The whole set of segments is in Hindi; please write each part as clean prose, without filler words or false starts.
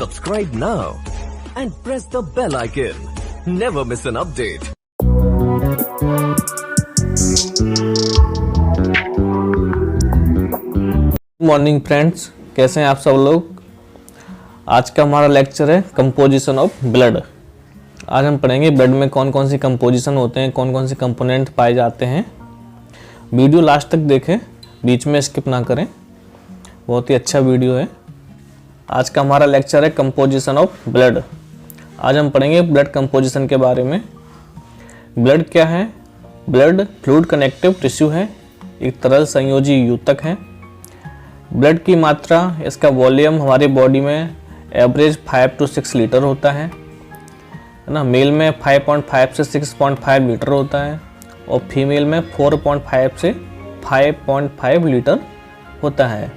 Subscribe now and press the bell icon. Never miss an update. Morning friends, कैसे हैं आप सब लोग। आज का हमारा लेक्चर है कंपोजिशन ऑफ ब्लड। आज हम पढ़ेंगे ब्लड में कौन कौन सी कंपोजिशन होते हैं, कौन कौन से कंपोनेंट पाए जाते हैं। वीडियो लास्ट तक देखें, बीच में स्किप ना करें, बहुत ही अच्छा वीडियो है। आज का हमारा लेक्चर है कंपोजिशन ऑफ ब्लड। आज हम पढ़ेंगे ब्लड कंपोजिशन के बारे में। ब्लड क्या है? ब्लड फ्लूइड कनेक्टिव टिश्यू है, एक तरल संयोजी यूतक है। ब्लड की मात्रा, इसका वॉल्यूम हमारी बॉडी में एवरेज 5 to 6 लीटर होता है ना। मेल में 5.5 से 6.5 लीटर होता है और फीमेल में 4.5 से 5.5 लीटर होता है।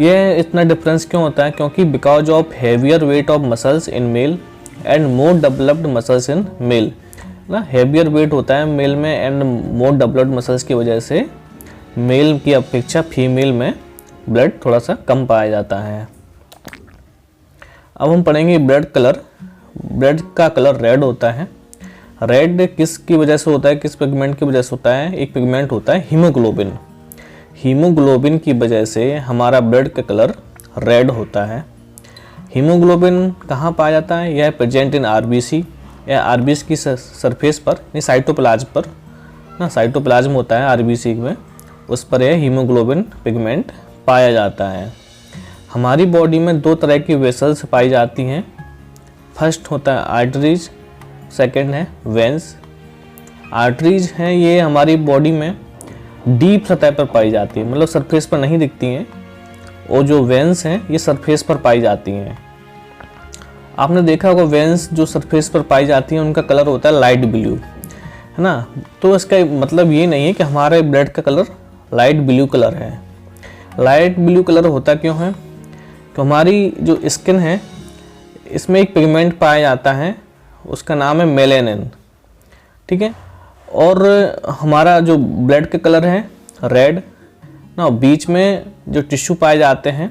ये इतना डिफरेंस क्यों होता है? क्योंकि because of heavier weight of muscles in male and more developed muscles in male ना। हेवियर वेट होता है मेल में एंड मोर डेवलप्ड मसल्स की वजह से मेल की अपेक्षा फीमेल में ब्लड थोड़ा सा कम पाया जाता है। अब हम पढ़ेंगे ब्लड कलर। ब्लड का कलर रेड होता है। रेड किस की वजह से होता है, किस पिगमेंट की वजह से होता है? एक पिगमेंट होता है हीमोग्लोबिन। हीमोग्लोबिन की वजह से हमारा ब्लड का कलर रेड होता है। हीमोग्लोबिन कहाँ पाया जाता है? यह प्रेजेंट इन आरबीसी या आरबीसी की सरफेस पर, नहीं साइटोप्लाज्म पर ना। साइटोप्लाज्म होता है आरबीसी में, उस पर यह हीमोग्लोबिन पिगमेंट पाया जाता है। हमारी बॉडी में दो तरह की वेसल्स पाई जाती हैं। फर्स्ट होता है आर्टरीज, सेकंड है वेंस। आर्टरीज हैं, ये हमारी बॉडी में डीप सतह पर पाई जाती है, मतलब सरफेस पर नहीं दिखती हैं। और जो वेंस हैं ये सरफेस पर पाई जाती हैं। आपने देखा होगा वेंस जो सरफेस पर पाई जाती हैं उनका कलर होता है लाइट ब्लू, है ना। तो इसका मतलब ये नहीं है कि हमारे ब्लड का कलर लाइट ब्लू कलर है। लाइट ब्लू कलर होता क्यों है? तो हमारी जो स्किन है इसमें एक पिगमेंट पाया जाता है, उसका नाम है मेलेनिन, ठीक है। और हमारा जो ब्लड का कलर है रेड ना। बीच में जो टिश्यू पाए जाते हैं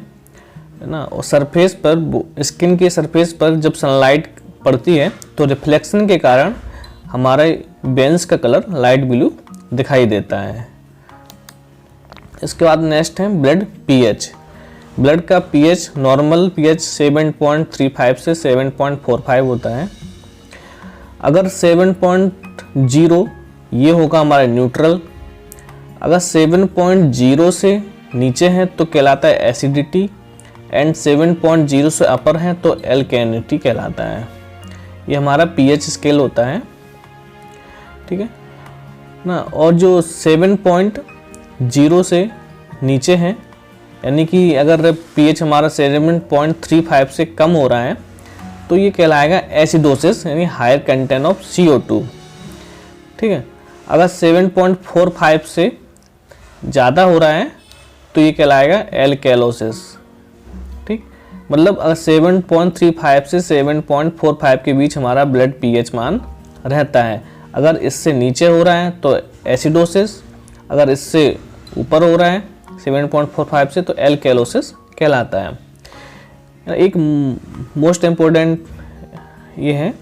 ना, और सरफेस पर, स्किन के सरफेस पर जब सनलाइट पड़ती है तो रिफ्लेक्शन के कारण हमारे वेंस का कलर लाइट ब्लू दिखाई देता है। इसके बाद नेक्स्ट है ब्लड पीएच। ब्लड का पीएच, नॉर्मल पीएच 7.35 से 7.45 होता है। अगर 7.0 ये होगा हमारा न्यूट्रल। अगर 7.0 से नीचे है तो कहलाता है एसिडिटी एंड 7.0 से अपर है तो एल्केनिटी कहलाता है। ये हमारा पीएच स्केल होता है, ठीक है ना। और जो 7.0 से नीचे है, यानी कि अगर पीएच हमारा 7.35 से कम हो रहा है तो ये कहलाएगा एसिडोसिस, यानी हायर कंटेंट ऑफ CO2, ठीक है। अगर 7.45 से ज़्यादा हो रहा है तो ये कहलाएगा एल्केलोसिस, ठीक। मतलब अगर 7.35 से 7.45 के बीच हमारा ब्लड पीएच मान रहता है। अगर इससे नीचे हो रहा है तो एसिडोसिस, अगर इससे ऊपर हो रहा है 7.45 से तो एल्केलोसिस कहलाता है। एक मोस्ट इम्पोर्टेंट ये है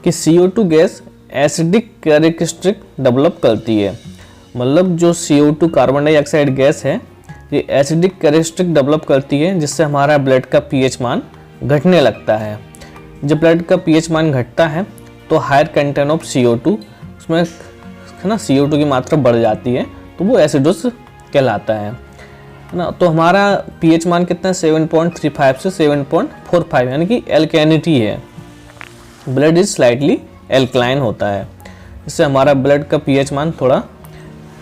कि CO2 gas acidic characteristic develop करती है। मतलब जो CO2 कार्बन डाइऑक्साइड गैस है ये एसिडिक कैरेक्टरिस्टिक डेवलप करती है, जिससे हमारा ब्लड का पीएच मान घटने लगता है। जब ब्लड का पीएच मान घटता है तो हायर कंटेंट ऑफ CO2, उसमें है ना CO2 की मात्रा बढ़ जाती है, तो वो एसिडोस कहलाता है ना। तो हमारा पीएच मान कितना है? 7.35 से 7.45, यानी कि एल्केनिटी है। ब्लड इज स्लाइटली एल्कलाइन होता है, इससे हमारा ब्लड का पीएच मान थोड़ा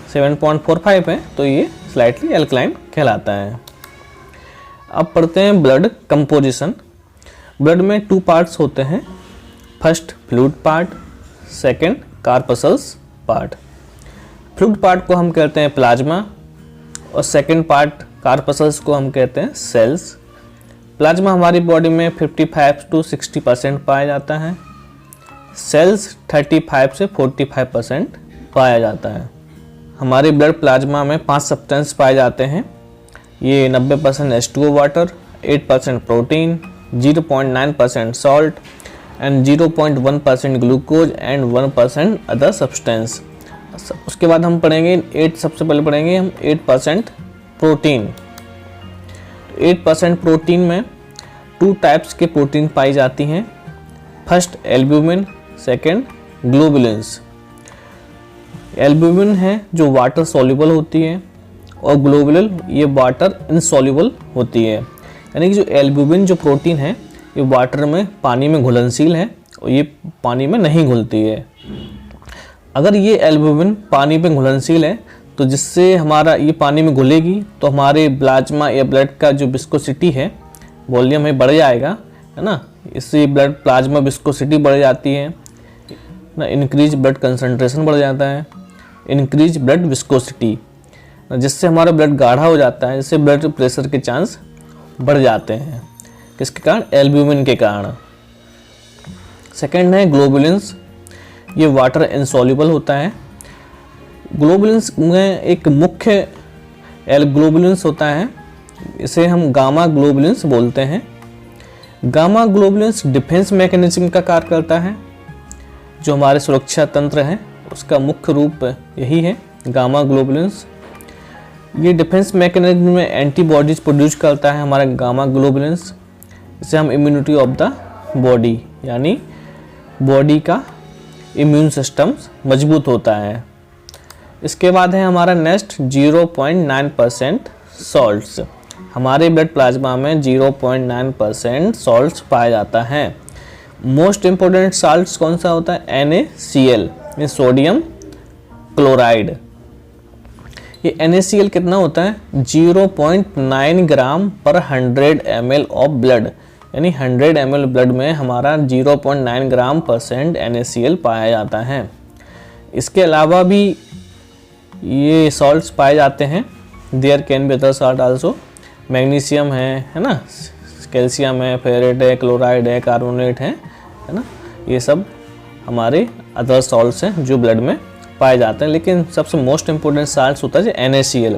7.45 है तो ये स्लाइटली एल्कलाइन कहलाता है। अब पढ़ते हैं ब्लड कंपोजिशन। ब्लड में 2 पार्ट्स होते हैं। First fluid part, second corpuscles part. Fluid part को हम कहते हैं प्लाज्मा और सेकंड पार्ट कार्पसल्स को हम कहते हैं सेल्स। प्लाज्मा हमारी बॉडी में 55 to 60% पाया जाता है। सेल्स 35 से 45% पाया जाता है। हमारे ब्लड प्लाज्मा में 5 सब्सटेंस पाए जाते हैं। ये 90% H2O water, 8% protein, 0.9% salt and 0.1% glucose and 1% other substance. उसके बाद हम पढ़ेंगे सबसे पहले पढ़ेंगे हम 8% प्रोटीन। 8% प्रोटीन में 2 टाइप्स के प्रोटीन पाई जाती हैं। First albumin, second globulins. Albumin है जो वाटर सॉल्युबल होती है और ग्लोबुलिन ये वाटर इनसॉल्युबल होती है। यानी कि जो एल्ब्यूमिन जो प्रोटीन है ये वाटर में पानी में घुलनशील है और ये पानी में नहीं घुलती है। अगर ये एल्ब्यूमिन पानी में घुलनशील है तो जिससे हमारा ये पानी में घुलेगी तो हमारे प्लाज्मा या ब्लड का जो विस्कोसिटी है, वॉल्यूम है, बढ़ जाएगा, है ना। इससे ब्लड प्लाज्मा विस्कोसिटी बढ़ जाती है ना, इंक्रीज ब्लड कंसंट्रेशन बढ़ जाता है, इंक्रीज ब्लड विस्कोसिटी, जिससे हमारा ब्लड गाढ़ा हो जाता है, जिससे ब्लड प्रेशर के चांस बढ़ जाते हैं। किसके कारण? एल्ब्यूमिन के कारण। सेकंड है ग्लोबुलिन्स। ये वाटर इनसॉल्युबल होता है। ग्लोबुलिन्स में एक मुख्य ग्लोबुलिन्स होता है, इसे हम गामा ग्लोबुलिन्स बोलते हैं। गामा ग्लोबुलिन्स डिफेंस मैकेनिज्म का कार्य करता है। जो हमारे सुरक्षा तंत्र है उसका मुख्य रूप यही है, गामा ग्लोबुलिन्स। ये डिफेंस मैकेनिज्म में एंटीबॉडीज प्रोड्यूस करता है हमारा गामा ग्लोबुलिन्स। इसे हम इम्यूनिटी ऑफ द बॉडी, यानी बॉडी का इम्यून सिस्टम मजबूत होता है। इसके बाद है हमारा नेक्स्ट 0.9% सॉल्ट्स। हमारे ब्लड प्लाज्मा में 0.9% सॉल्ट्स पाया जाता है। मोस्ट इम्पोर्टेंट साल्ट्स कौन सा होता है? NaCl, sodium chloride. ये NaCl कितना होता है? 0.9 ग्राम पर 100 ml ऑफ ब्लड, यानी 100 ml ब्लड में हमारा 0.9 ग्राम % NaCl पाया जाता है। इसके अलावा भी ये सॉल्ट्स पाए जाते हैं। There can be other salt also. Magnesium है ना, कैल्शियम है, फेरेट है, क्लोराइड है, कार्बोनेट है ना, ये सब हमारे अदर सॉल्ट्स हैं जो ब्लड में पाए जाते हैं। लेकिन सबसे मोस्ट इम्पोर्टेंट सॉल्ट्स होता है NaCl।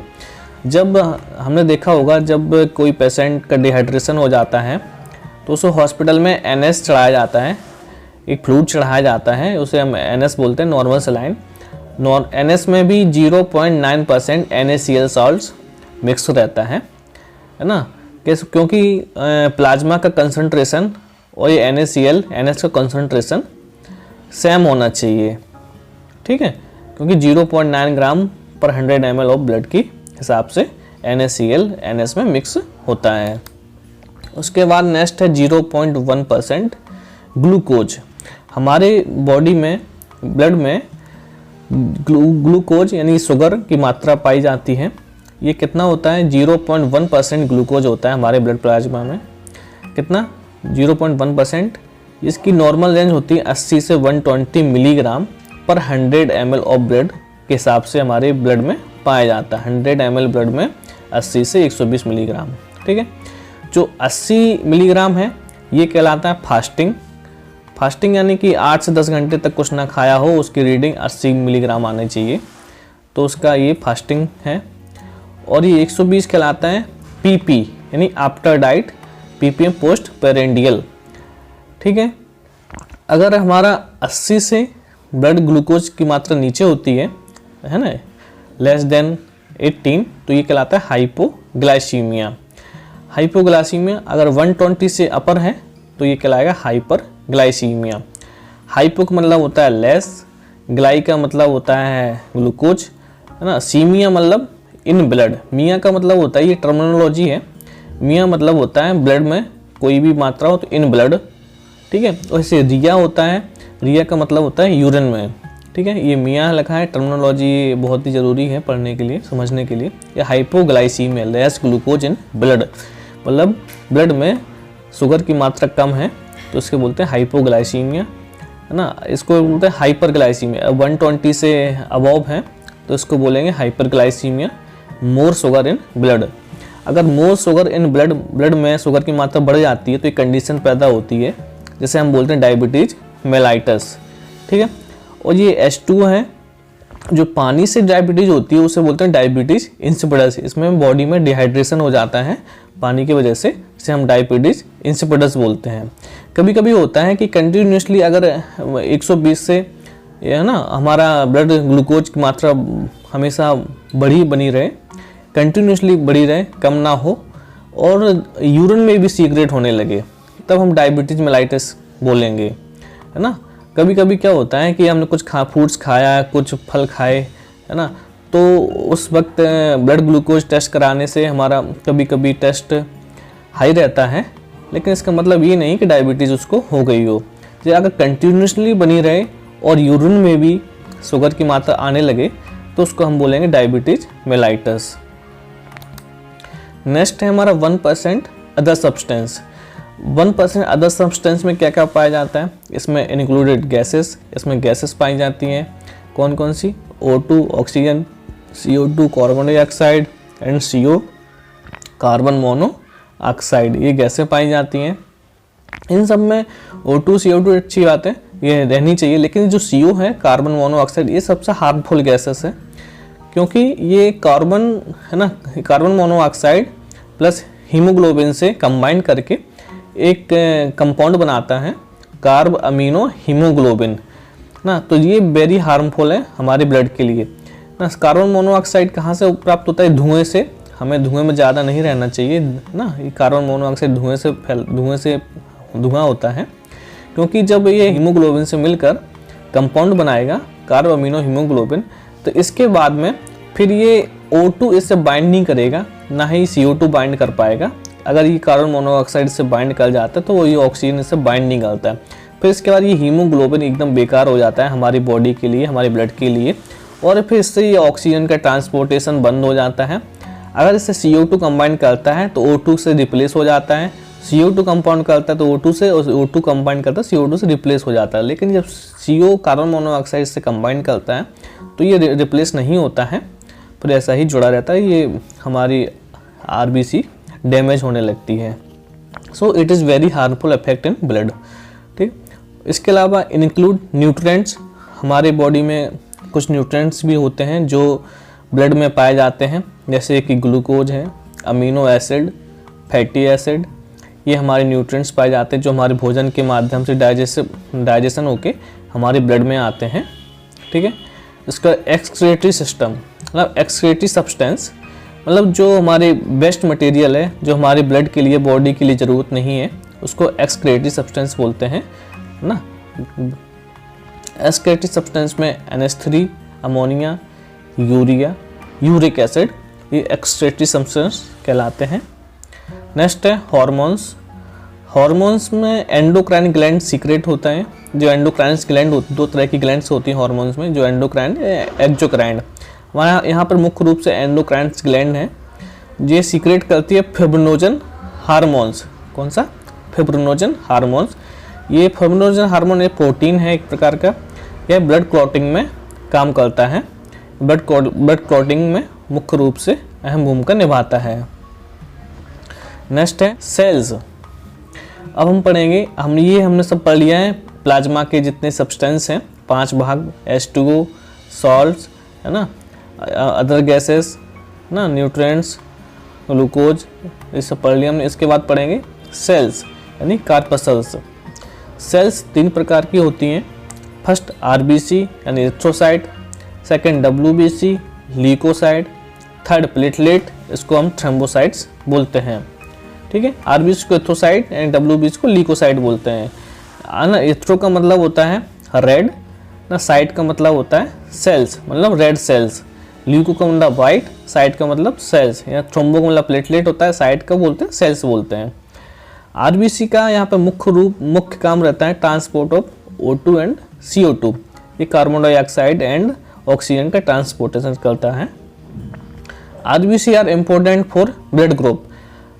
जब हमने देखा होगा जब कोई पेशेंट का डिहाइड्रेशन हो जाता है तो उसे हॉस्पिटल में NS चढ़ाया जाता है, एक फ्लूइड चढ़ाया जाता है, उसे हम NS बोलते हैं, नॉर्मल सलाइन। NS में भी 0.9% NaCl सॉल्ट्स मिक्स रहता है ना, क्योंकि प्लाज्मा का कंसंट्रेशन और ये NaCl का कंसंट्रेशन सेम होना चाहिए, ठीक है, क्योंकि 0.9 ग्राम पर 100 ml ऑफ ब्लड की हिसाब से NaCl NS में मिक्स होता है। उसके बाद नेक्स्ट है 0.1% ग्लूकोज। हमारे बॉडी में ब्लड में ग्लूकोज यानी शुगर की मात्रा पाई जाती है। ये कितना होता है? 0.1% ग्लूकोज होता है हमारे ब्लड प्लाज्मा में। कितना? 0.1%। इसकी नॉर्मल रेंज होती है 80 से 120 मिलीग्राम पर 100 ml ऑफ ब्लड के हिसाब से हमारे ब्लड में पाया जाता है। 100 ml ब्लड में 80 से 120 मिलीग्राम, ठीक है। जो 80 मिलीग्राम है ये कहलाता है फास्टिंग। फास्टिंग यानी कि 8 से 10 घंटे तक कुछ ना खाया हो, उसकी रीडिंग 80 मिलीग्राम आनी चाहिए, तो उसका ये फास्टिंग है। और ये 120 कहलाता है PP यानी after diet, PPM post prandial, ठीक है। अगर हमारा 80 से ब्लड ग्लूकोज की मात्रा नीचे होती है ना, लेस देन 18, तो ये कहलाता है हाइपोग्लाइसीमिया। हाइपोग्लाइसीमिया अगर 120 से अपर है तो ये कहलाएगा हाइपरग्लाइसीमिया। हाइपो का मतलब होता है लेस, ग्लाई का मतलब होता है ग्लूकोज, है ना, सीमिया मतलब इन ब्लड। मिया का मतलब होता है, ये टर्मिनोलॉजी है, मिया मतलब होता है ब्लड में कोई भी मात्रा हो तो इन ब्लड, ठीक है। वैसे रिया होता है, रिया का मतलब होता है यूरिन में, ठीक है। ये मिया लिखा है, टर्मिनोलॉजी बहुत ही ज़रूरी है पढ़ने के लिए, समझने के लिए। ये hypoglycaemia, less glucose in blood, मतलब ब्लड में शुगर की मात्रा कम है तो इसके बोलते हैं हाइपोग्लाइसीमिया, है ना। इसको बोलते हैं हाइपरग्लाइसीमिया। 120 से अबव है तो इसको बोलेंगे hyperglycaemia, more sugar in blood. अगर मोर शुगर इन ब्लड में शुगर की मात्रा बढ़ जाती है तो एक कंडीशन पैदा होती है जिसे हम बोलते हैं डायबिटीज मेलाइटस, ठीक है। और ये H2 है, जो पानी से डायबिटीज़ होती है उसे बोलते हैं डायबिटीज़ इंसिपिडस। इसमें बॉडी में डिहाइड्रेशन हो जाता है पानी की वजह से, इसे हम डायबिटीज़ इंसिपिडस बोलते हैं। कभी कभी होता है कि कंटिन्यूसली अगर 120 से है ना हमारा ब्लड ग्लूकोज की मात्रा हमेशा बढ़ी बनी रहे, कंटिन्यूसली बढ़ी रहे, कम ना हो, और यूरिन में भी सीक्रेट होने लगे, तब हम डायबिटीज मेलाइटिस बोलेंगे, है ना। कभी कभी क्या होता है कि हमने कुछ फ्रूट्स खाया, कुछ फल खाए, है ना, तो उस वक्त ब्लड ग्लूकोज टेस्ट कराने से हमारा कभी कभी टेस्ट हाई रहता है, लेकिन इसका मतलब ये नहीं कि डायबिटीज़ उसको हो गई हो। जो अगर कंटिन्यूसली बनी रहे और यूरिन में भी शुगर की मात्रा आने लगे तो उसको हम बोलेंगे डायबिटीज मेलाइटस। नेक्स्ट है हमारा 1% अदर सब्सटेंस। 1% अदर सब्सटेंस में क्या क्या पाया जाता है? इसमें इंक्लूडेड गैसेस, इसमें गैसेस पाई जाती हैं। कौन कौन सी? O2 oxygen, CO2 carbon dioxide and CO carbon monoxide, ये गैसें पाई जाती हैं। इन सब में O2 CO2 अच्छी बात है, ये रहनी चाहिए, लेकिन जो CO है कार्बन मोनोऑक्साइड, ये सबसे हार्मफुल गैसेस है, क्योंकि ये कार्बन है ना, कार्बन मोनोऑक्साइड प्लस हीमोग्लोबिन से कंबाइन करके एक कंपाउंड बनाता है, कार्ब अमीनो हीमोग्लोबिन ना। तो ये वेरी हार्मफुल है हमारे ब्लड के लिए ना। कार्बन मोनोऑक्साइड कहाँ से प्राप्त होता है? धुएं से। हमें धुएं में ज़्यादा नहीं रहना चाहिए ना। ये कार्बन मोनोऑक्साइड धुएं से धुआं होता है, क्योंकि जब ये हीमोग्लोबिन से मिलकर कंपाउंड बनाएगा कार्ब अमीनो हीमोग्लोबिन, तो इसके बाद में फिर ये O2 इससे बाइंड नहीं करेगा, ना ही CO2 बाइंड कर पाएगा। अगर ये कार्बन मोनोऑक्साइड से बाइंड कर जाता है तो वो ये ऑक्सीजन इससे बाइंड नहीं करता है। फिर इसके बाद ये हीमोग्लोबिन एकदम बेकार हो जाता है हमारी बॉडी के लिए, हमारे ब्लड के लिए, और फिर इससे ये ऑक्सीजन का ट्रांसपोर्टेशन बंद हो जाता है। अगर इससे CO2 कंबाइन करता है तो O2 से रिप्लेस हो जाता है, CO2 कंपाउंड करता है तो O2 से, और O2 कंबाइन करता है CO2 से रिप्लेस हो जाता है। लेकिन जब CO कार्बन मोनोऑक्साइड से कंबाइन करता है तो ये रिप्लेस नहीं होता है, फिर ऐसा ही जुड़ा रहता है, ये हमारी RBC डैमेज होने लगती है। So it is very harmful effect in blood. ठीक, इसके अलावा इंक्लूड न्यूट्रिएंट्स। हमारे बॉडी में कुछ न्यूट्रिएंट्स भी होते हैं जो ब्लड में पाए जाते हैं, जैसे कि ग्लूकोज है, अमीनो एसिड, फैटी एसिड, ये हमारे न्यूट्रिएंट्स पाए जाते हैं जो हमारे भोजन के माध्यम से डाइजेशन होके हमारे ब्लड में आते हैं। ठीक है, इसका एक्सक्रीटरी सिस्टम, मतलब एक्सक्रीटरी सब्सटेंस, मतलब जो हमारे वेस्ट मटेरियल है जो हमारे ब्लड के लिए, बॉडी के लिए ज़रूरत नहीं है, उसको एक्सक्रीटरी सब्सटेंस बोलते हैं ना। एक्सक्रीटरी सब्सटेंस में NH3, ammonia, urea, uric acid, ये एक्सक्रीटरी सब्सटेंस कहलाते हैं। नेक्स्ट है हार्मोन्स। हार्मोन्स में एंडोक्राइन ग्लैंड सीक्रेट होता है। जो एंडोक्राइन ग्लैंड, दो तरह की ग्लैंड्स होती हैं हार्मोन्स में, जो एंडोक्राइन, एक्सोक्राइन। हमारा यहाँ पर मुख्य रूप से एंडोक्राइन ग्लैंड है, ये सीक्रेट करती है फिब्रिनोजन हार्मोन्स। कौन सा? Fibrinogen hormones. ये फिब्रिनोजन हार्मोन एक प्रोटीन है एक प्रकार का, यह ब्लड क्लॉटिंग में काम करता है, ब्लड क्लॉटिंग में मुख्य रूप से अहम भूमिका निभाता है। नेक्स्ट है सेल्स। अब हम पढ़ेंगे, हमने सब पढ़ लिया है प्लाज्मा के जितने सब्सटेंस हैं, 5 भाग, H2O, सॉल्ट्स, है ना, अदर गैसेस ना, न्यूट्रिएंट्स, ग्लूकोज, ये सब पढ़ लिया हमने। इसके बाद पढ़ेंगे सेल्स यानी कार्पसल्स। सेल्स 3 प्रकार की होती हैं। फर्स्ट RBC यानी erythrocyte, second WBC leukocyte, third platelet, इसको हम थ्रोम्बोसाइट्स बोलते हैं। ठीक है, RBC को एरिथ्रोसाइट एंड WBC को ल्यूकोसाइट बोलते हैं ना। एरिथ्रो का मतलब होता है रेड ना, साइट का मतलब होता है सेल्स, मतलब रेड सेल्स। ल्यूको का मतलब वाइट, साइट का मतलब सेल्स, या थ्रोम्बो का मतलब प्लेटलेट होता है, साइट का बोलते हैं सेल्स बोलते हैं। RBC का यहाँ पे मुख्य काम रहता है transport of O2 and CO2, ये कार्बन डाइऑक्साइड एंड ऑक्सीजन का ट्रांसपोर्टेशन करता है। RBC are important for blood group.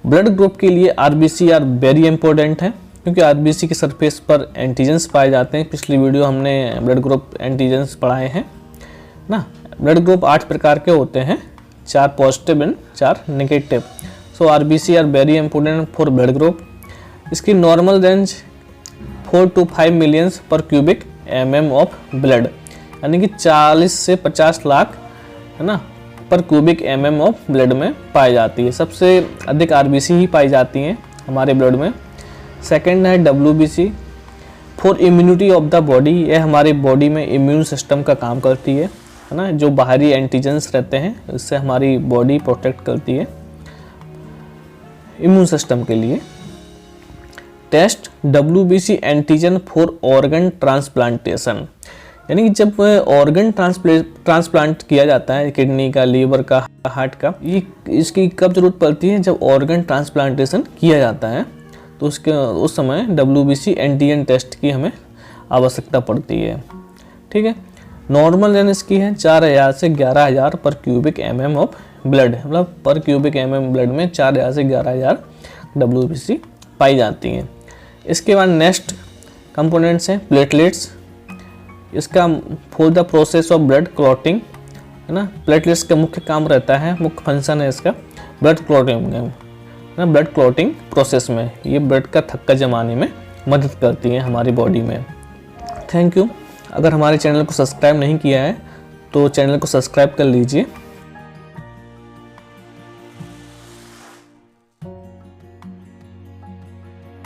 Blood group के लिए RBC आर वेरी इंपॉर्टेंट है, क्योंकि RBC के सरफेस पर एंटीजेंस पाए जाते हैं। पिछली वीडियो हमने ब्लड ग्रुप एंटीजेंस पढ़ाए हैं ना। ब्लड ग्रुप 8 प्रकार के होते हैं, 4 positive and 4 negative. So RBC are very important for blood group. इसकी नॉर्मल रेंज 4 to 5 मिलियंस पर क्यूबिक mm ऑफ ब्लड, यानी कि 40 से 50 लाख, है ना, पर क्यूबिक mm ऑफ ब्लड में पाई जाती है। सबसे अधिक RBC ही पाई जाती हैं हमारे ब्लड में। सेकंड है WBC for immunity of the body. यह हमारे बॉडी में इम्यून सिस्टम का काम करती है ना, जो बाहरी एंटीजेंस रहते हैं इससे हमारी बॉडी प्रोटेक्ट करती है इम्यून सिस्टम के लिए। Test WBC antigen for organ transplantation, यानी कि जब ऑर्गन ट्रांसप्लांट किया जाता है, किडनी का, लीवर का, हार्ट का, ये इसकी कब जरूरत पड़ती है? जब ऑर्गन ट्रांसप्लांटेशन किया जाता है तो उस समय WBC एंटीजन टेस्ट की हमें आवश्यकता पड़ती है। ठीक है। नॉर्मल रेंज इसकी है 4000 से 11000 पर क्यूबिक mm ऑफ ब्लड, मतलब पर क्यूबिक mm ब्लड में 4000 से 11000 WBC पाई जाती हैं। इसके बाद नेक्स्ट कंपोनेंट्स हैं प्लेटलेट्स। इसका for the process of blood clotting, है ना, प्लेटलेट्स का मुख्य काम रहता है, मुख्य फंक्शन है इसका ब्लड क्लॉटिंग में, ना, ब्लड क्लॉटिंग प्रोसेस में ये ब्लड का थक्का जमाने में मदद करती है हमारी बॉडी में। Thank you. अगर हमारे चैनल को सब्सक्राइब नहीं किया है तो चैनल को सब्सक्राइब कर लीजिए।